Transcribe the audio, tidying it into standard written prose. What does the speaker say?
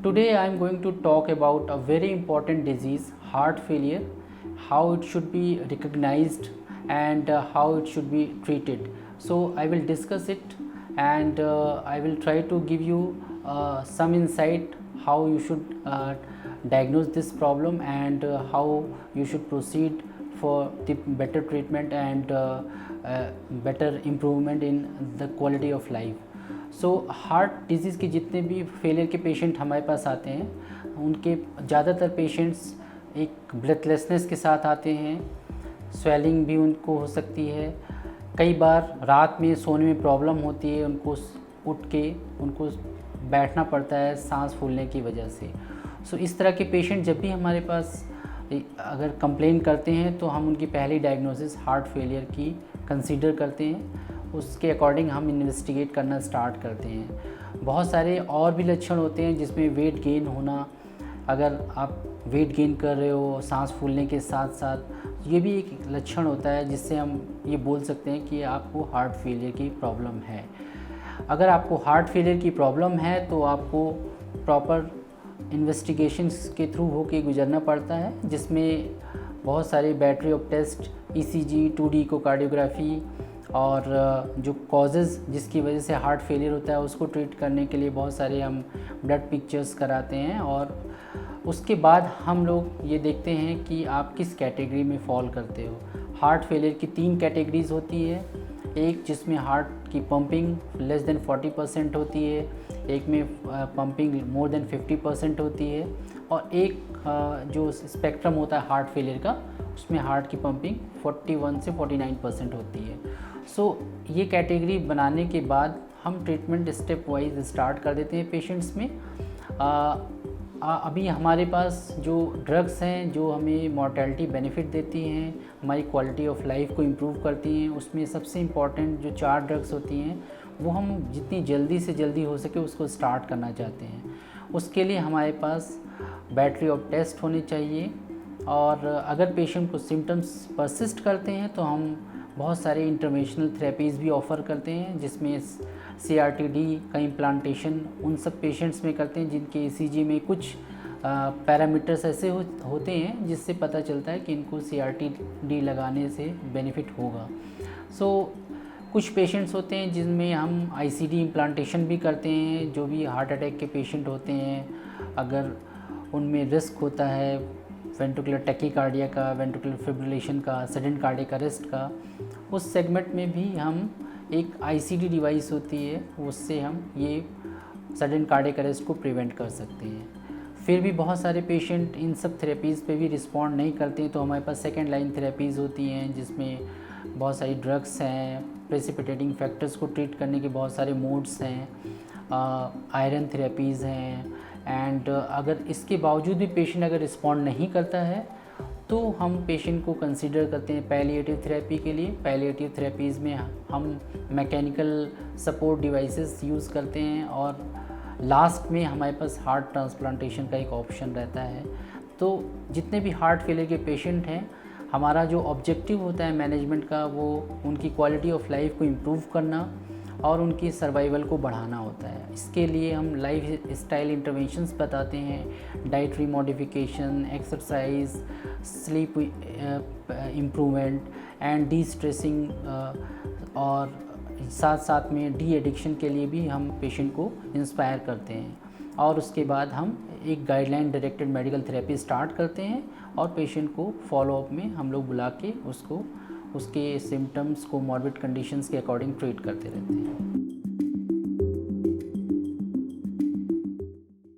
Today I am going to talk about a very important disease, heart failure, how it should be recognized and how it should be treated. So I will discuss it and I will try to give you some insight how you should diagnose this problem and how you should proceed for the better treatment and better improvement in the quality of life. So heart disease के जितने भी failure के patient हमारे पास आते हैं उनके ज़्यादातर patients एक ब्रेथलेसनेस के साथ आते हैं, स्वेलिंग भी उनको हो सकती है, कई बार रात में सोने में प्रॉब्लम होती है, उनको उठ के उनको बैठना पड़ता है सांस फूलने की वजह से। सो इस तरह के पेशेंट जब भी हमारे पास अगर कंप्लेन करते हैं तो हम उनकी पहली डायग्नोसिस हार्ट फेलियर की कंसीडर करते हैं, उसके अकॉर्डिंग हम इन्वेस्टिगेट करना स्टार्ट करते हैं। बहुत सारे और भी लक्षण होते हैं जिसमें वेट गेन होना, अगर आप वेट गेन कर रहे हो सांस फूलने के साथ साथ, ये भी एक लक्षण होता है जिससे हम ये बोल सकते हैं कि आपको हार्ट फेलियर की प्रॉब्लम है। अगर आपको हार्ट फेलियर की प्रॉब्लम है तो आपको प्रॉपर इन्वेस्टिगेशंस के थ्रू होके गुजरना पड़ता है, जिसमें बहुत सारे battery of test, ECG, 2D echocardiography और जो कॉजेज़ जिसकी वजह से हार्ट फेलियर होता है उसको ट्रीट करने के लिए बहुत सारे हम ब्लड पिक्चर्स कराते हैं और उसके बाद हम लोग ये देखते हैं कि आप किस कैटेगरी में फॉल करते हो। हार्ट फेलियर की 3 कैटेगरीज़ होती है, एक जिसमें हार्ट की पंपिंग लेस देन 40% होती है, एक में पंपिंग मोर देन 50% होती है और एक जो स्पेक्ट्रम होता है हार्ट फेलियर का उसमें हार्ट की पंपिंग 41 से 49% होती है। सो ये कैटेगरी बनाने के बाद हम ट्रीटमेंट स्टेप वाइज स्टार्ट कर देते हैं पेशेंट्स में। अभी हमारे पास जो ड्रग्स हैं जो हमें मॉर्टेलिटी बेनिफिट देती हैं, हमारी क्वालिटी ऑफ लाइफ को इम्प्रूव करती हैं, उसमें सबसे इम्पॉर्टेंट जो 4 ड्रग्स होती हैं वो हम जितनी जल्दी से जल्दी हो सके उसको स्टार्ट करना चाहते हैं। उसके लिए हमारे पास बैटरी ऑफ टेस्ट होने चाहिए और अगर पेशेंट को सिम्टम्स परसिस्ट करते हैं तो हम बहुत सारे इंटरवेंशनल थेरेपीज़ भी ऑफ़र करते हैं, जिसमें CRT-D का इम्प्लांटेशन उन सब पेशेंट्स में करते हैं जिनके ECG में कुछ पैरामीटर्स ऐसे होते हैं जिससे पता चलता है कि इनको CRT-D लगाने से बेनिफिट होगा। सो कुछ पेशेंट्स होते हैं जिनमें हम ICD इम्प्लांटेशन भी करते हैं, जो भी हार्ट अटैक के पेशेंट होते हैं, अगर उनमें रिस्क होता है वेंट्रिकुलर टैकीकार्डिया का, वेंट्रिकुलर फिब्रिलेशन का, सडन कार्डियक अरेस्ट का, उस सेगमेंट में भी हम एक ICD डिवाइस होती है उससे हम ये सडन कार्डियक अरेस्ट को प्रिवेंट कर सकते हैं। फिर भी बहुत सारे पेशेंट इन सब थेरेपीज़ पे भी रिस्पॉन्ड नहीं करते हैं तो हमारे पास सेकेंड लाइन थेरेपीज़ होती हैं जिसमें बहुत सारी ड्रग्स हैं, प्रेसिपिटेटिंग फैक्टर्स को ट्रीट करने के बहुत सारे मोड्स हैं, आयरन थेरेपीज़ हैं एंड अगर इसके बावजूद भी पेशेंट अगर रिस्पॉन्ड नहीं करता है तो हम पेशेंट को कंसीडर करते हैं पैलिएटिव थेरेपी के लिए। पैलिएटिव थेरेपीज़ में हम मैकेनिकल सपोर्ट डिवाइसेस यूज़ करते हैं और लास्ट में हमारे पास हार्ट ट्रांसप्लांटेशन का एक ऑप्शन रहता है। तो जितने भी हार्ट फेलियर के पेशेंट हैं, हमारा जो ऑब्जेक्टिव होता है मैनेजमेंट का वो उनकी क्वालिटी ऑफ लाइफ को इम्प्रूव करना और उनकी सर्वाइवल को बढ़ाना होता है। इसके लिए हम लाइफ स्टाइल इंटरवेंशंस बताते हैं, dietary modification, exercise, sleep improvement and D stressing और साथ साथ में डी एडिक्शन के लिए भी हम पेशेंट को इंस्पायर करते हैं और उसके बाद हम एक guideline directed medical therapy start करते हैं और पेशेंट को फॉलोअप में हम लोग बुला के उसको उसके सिम्टम्स को मॉर्बिड कंडीशंस के अकॉर्डिंग ट्रीट करते रहते हैं।